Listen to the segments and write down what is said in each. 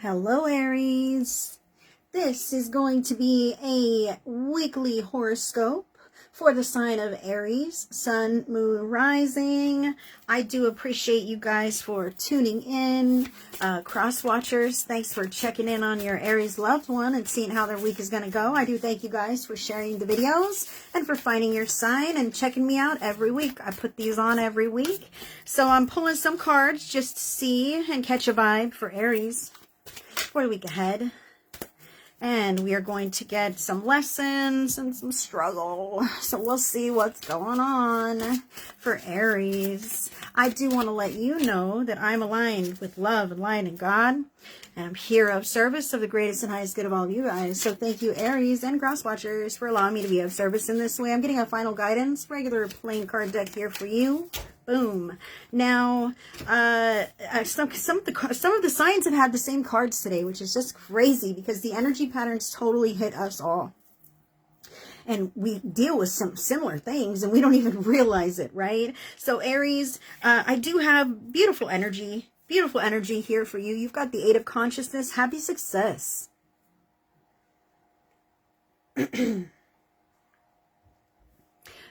Hello, Aries. This is going to be a weekly horoscope for the sign of Aries, Sun, Moon, Rising. I do appreciate you guys for tuning in. Cross watchers, thanks for checking in on your Aries loved one and seeing how their week is going to go. I do thank you guys for sharing the videos and for finding your sign and checking me out every week. I put these on every week. So I'm pulling some cards just to see and catch a vibe for Aries for the week ahead. And we are going to get some lessons and some struggle. So we'll see what's going on for Aries. I do want to let you know that I'm aligned with love and light and God. And I'm here of service of the greatest and highest good of all of you guys. So thank you, Aries and cross watchers, for allowing me to be of service in this way. I'm getting a final guidance, regular plain card deck here for you. Boom. Now, some of the signs have had the same cards today, which is just crazy because the energy patterns totally hit us all. And we deal with some similar things and we don't even realize it, right? So Aries, I do have beautiful energy here for you. You've got the 8 of consciousness. Happy success.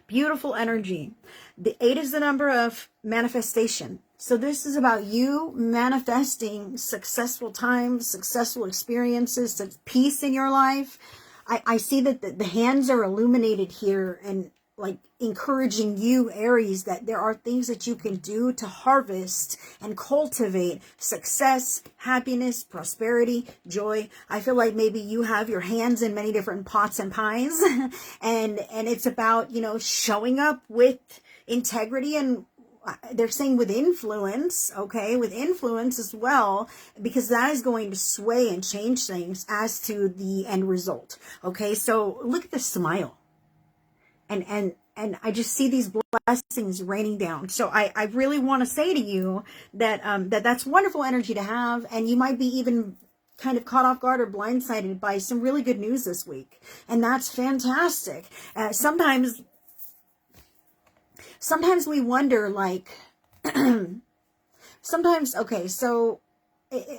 Beautiful energy. The 8 is the number of manifestation. So this is about you manifesting successful times, successful experiences, peace in your life. I see that the hands are illuminated here and like encouraging you, Aries, that there are things that you can do to harvest and cultivate success, happiness, prosperity, joy. I feel like maybe you have your hands in many different pots and pies and it's about, you know, showing up with integrity and they're saying with influence, okay, with influence as well, because that is going to sway and change things as to the end result. Okay, so look at the smile. And I just see these blessings raining down. So I really want to say to you that that's wonderful energy to have, and you might be even kind of caught off guard or blindsided by some really good news this week, and that's fantastic. Sometimes we wonder, like, sometimes, okay, so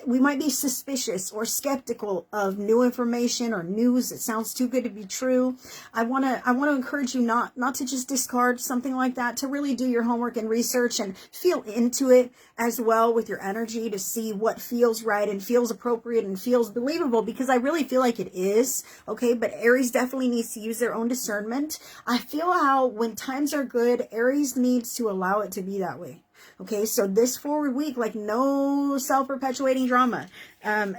we might be suspicious or skeptical of new information or news that sounds too good to be true. I want to encourage you not to just discard something like that, to really do your homework and research and feel into it as well with your energy to see what feels right and feels appropriate and feels believable, because I really feel like it is, okay? But Aries definitely needs to use their own discernment. I feel how when times are good, Aries needs to allow it to be that way. Okay, so this forward week, like no self-perpetuating drama.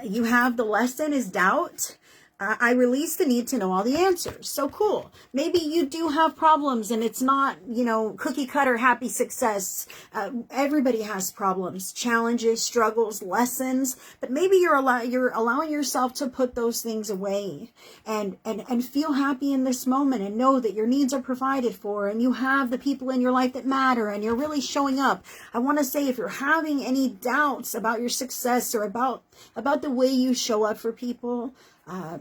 You have the lesson is doubt. I release the need to know all the answers. So cool. Maybe you do have problems and it's not, you know, cookie cutter happy success. Everybody has problems, challenges, struggles, lessons, but maybe you're allowing yourself to put those things away and feel happy in this moment and know that your needs are provided for and you have the people in your life that matter and you're really showing up. I want to say, if you're having any doubts about your success or about the way you show up for people, I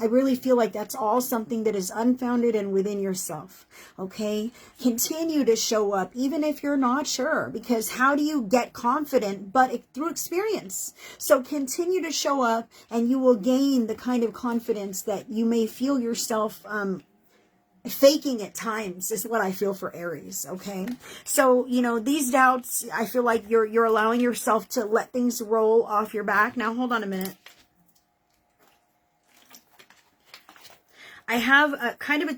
really feel like that's all something that is unfounded and within yourself, okay? Continue to show up even if you're not sure, because how do you get confident but through experience? So continue to show up and you will gain the kind of confidence that you may feel yourself faking at times, is what I feel for Aries, okay? So, you know, these doubts, I feel like you're allowing yourself to let things roll off your back. Now, hold on a minute. I have a kind of a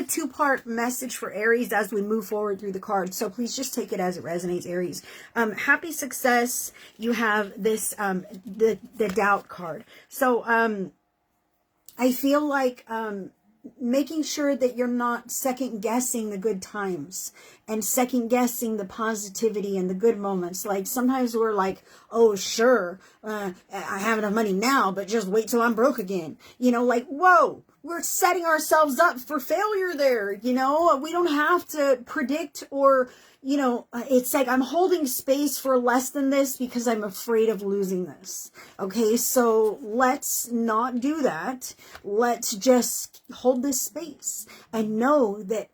two-part message for Aries as we move forward through the cards. So please just take it as it resonates, Aries. Happy success. You have this, the doubt card. So, I feel like, making sure that you're not second guessing the good times and second guessing the positivity and the good moments. Like sometimes we're like, oh, sure, I have enough money now, but just wait till I'm broke again. You know, like, whoa, we're setting ourselves up for failure there. You know, we don't have to predict or, you know, it's like I'm holding space for less than this because I'm afraid of losing this. Okay, so let's not do that. Let's just hold this space and know that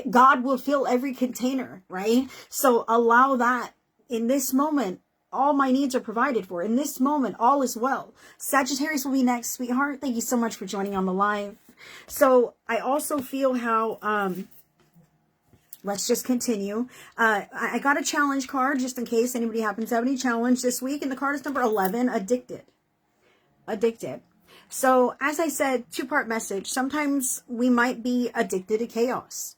God will fill every container, right? So allow that in this moment all my needs are provided for. In this moment, all is well. Sagittarius will be next, sweetheart. Thank you so much for joining on the live. So I also feel how, let's just continue. I got a challenge card just in case anybody happens to have any challenge this week. And the card is number 11, addicted. Addicted. So as I said, two-part message. Sometimes we might be addicted to chaos.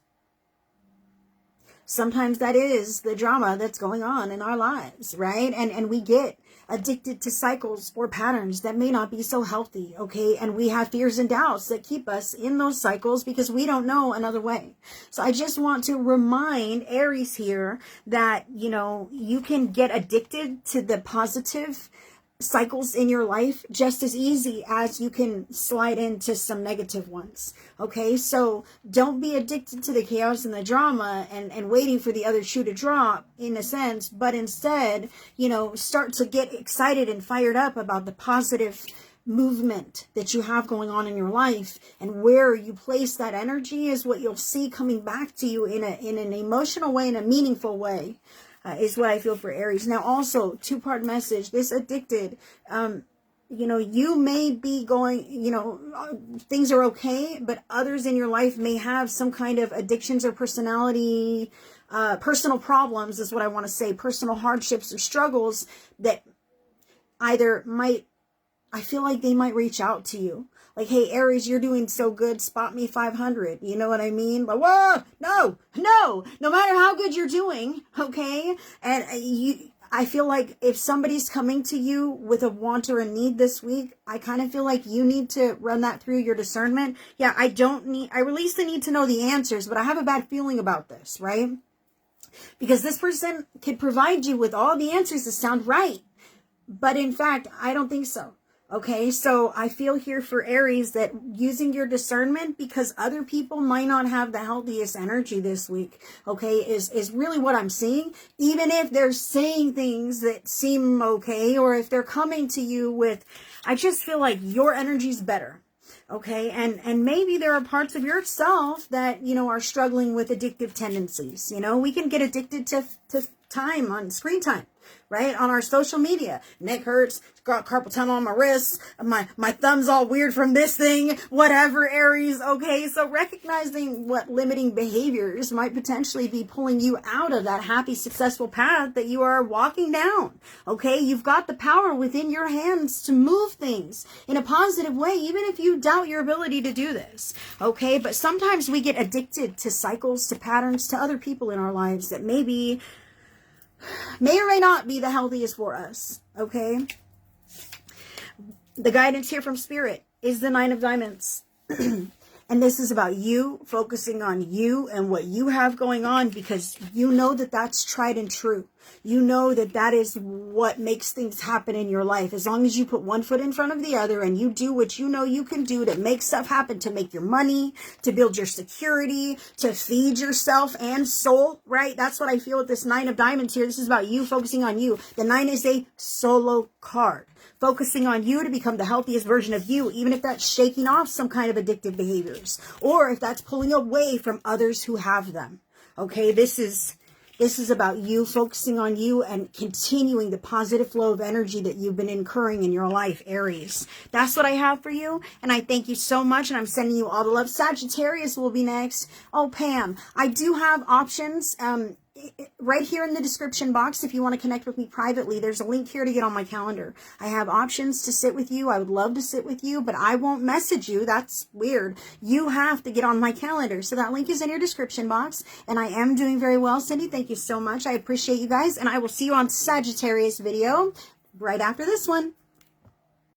Sometimes that is the drama that's going on in our lives, right? And we get addicted to cycles or patterns that may not be so healthy, okay? And we have fears and doubts that keep us in those cycles because we don't know another way. So I just want to remind Aries here that, you know, you can get addicted to the positive cycles in your life just as easy as you can slide into some negative ones. Okay, so don't be addicted to the chaos and the drama and waiting for the other shoe to drop, in a sense, but instead, you know, start to get excited and fired up about the positive movement that you have going on in your life, and where you place that energy is what you'll see coming back to you in an emotional way, in a meaningful way. Is what I feel for Aries. Now also, two-part message, this addicted, you know, you may be going, you know, things are okay, but others in your life may have some kind of addictions or personality, personal problems is what I want to say, personal hardships or struggles that either might, I feel like they might reach out to you. Like, hey, Aries, you're doing so good. Spot me 500. You know what I mean? But whoa, no matter how good you're doing, okay? And I feel like if somebody's coming to you with a want or a need this week, I kind of feel like you need to run that through your discernment. Yeah, I release the need to know the answers, but I have a bad feeling about this, right? Because this person could provide you with all the answers that sound right. But in fact, I don't think so. Okay, so I feel here for Aries that using your discernment, because other people might not have the healthiest energy this week, okay, is really what I'm seeing. Even if they're saying things that seem okay, or if they're coming to you with, I just feel like your energy's better. Okay, and maybe there are parts of yourself that, you know, are struggling with addictive tendencies. You know, we can get addicted to time on screen time, right? On our social media. Neck hurts, got carpal tunnel on my wrists, my thumb's all weird from this thing, whatever, Aries. Okay, so recognizing what limiting behaviors might potentially be pulling you out of that happy, successful path that you are walking down. Okay, you've got the power within your hands to move things in a positive way, even if you doubt your ability to do this. Okay, but sometimes we get addicted to cycles, to patterns, to other people in our lives that may or may not be the healthiest for us, okay? The guidance here from Spirit is the 9 of Diamonds. And this is about you, focusing on you and what you have going on, because you know that that's tried and true. You know that that is what makes things happen in your life. As long as you put one foot in front of the other and you do what you know you can do to make stuff happen, to make your money, to build your security, to feed yourself and soul, right? That's what I feel with this 9 of Diamonds here. This is about you, focusing on you. The 9 is a solo card. Focusing on you to become the healthiest version of you, even if that's shaking off some kind of addictive behaviors, or if that's pulling away from others who have them. Okay, this is about you, focusing on you and continuing the positive flow of energy that you've been incurring in your life, Aries. That's what I have for you, and I thank you so much, and I'm sending you all the love. Sagittarius will be next. Oh, Pam, I do have options. Right here in the description box, if you want to connect with me privately, there's a link here to get on my calendar. I have options to sit with you. I would love to sit with you, but I won't message you. That's weird. You have to get on my calendar. So that link is in your description box, and I am doing very well, Cindy. Thank you so much. I appreciate you guys, and I will see you on Sagittarius video right after this one.